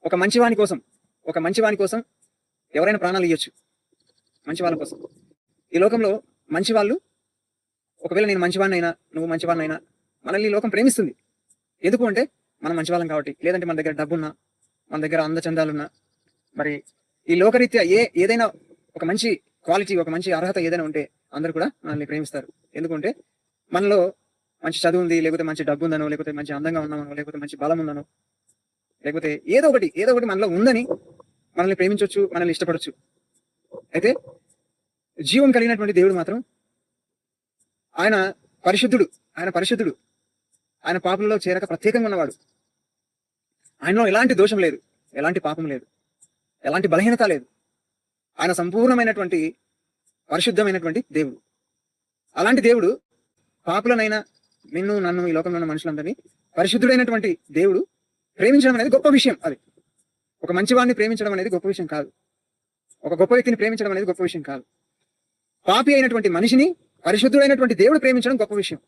ఒక మంచివాని కోసం ఎవరైనా ప్రాణాలు ఇవ్వచ్చు, మంచి వాళ్ళ కోసం. ఈ లోకంలో మంచి వాళ్ళు, ఒకవేళ నేను మంచివాడినైనా నువ్వు మంచివాడినైనా, మనల్ని ఈ లోకం ప్రేమిస్తుంది. ఎందుకు అంటే మనం మంచివాళ్ళం కాబట్టి. లేదంటే మన దగ్గర డబ్బున్నా, మన దగ్గర అందచందాలున్నా, మరి ఈ లోకరీత్యా ఏదైనా ఒక మంచి క్వాలిటీ, ఒక మంచి అర్హత ఏదైనా ఉంటే అందరూ కూడా మనల్ని ప్రేమిస్తారు. ఎందుకంటే మనలో మంచి చదువు ఉంది, లేకపోతే మంచి డబ్బు ఉందనో, లేకపోతే మంచి అందంగా ఉన్నామనో, లేకపోతే మంచి బలం ఉందనో, లేకపోతే ఏదో ఒకటి మనలో ఉందని మనల్ని ప్రేమించవచ్చు, మనల్ని ఇష్టపడచ్చు. అయితే జీవం కలిగినటువంటి దేవుడు మాత్రం ఆయన పరిశుద్ధుడు, ఆయన పాపంలో చేరక ప్రత్యేకంగా ఉన్నవాడు. ఆయనలో ఎలాంటి దోషం లేదు, ఎలాంటి పాపం లేదు, ఎలాంటి బలహీనత లేదు. ఆయన సంపూర్ణమైనటువంటి పరిశుద్ధమైనటువంటి దేవుడు. అలాంటి దేవుడు పాపులనైనా నిన్ను నన్ను ఈ లోకంలో ఉన్న మనుషులందరినీ పరిశుద్ధుడైనటువంటి దేవుడు ప్రేమించడం అనేది గొప్ప విషయం. అది ఒక మంచివాడిని ప్రేమించడం అనేది గొప్ప విషయం కాదు, ఒక గొప్ప వ్యక్తిని ప్రేమించడం అనేది గొప్ప విషయం కాదు. పాపి అయినటువంటి మనిషిని పరిశుద్ధుడైనటువంటి దేవుడు ప్రేమించడం గొప్ప విషయం.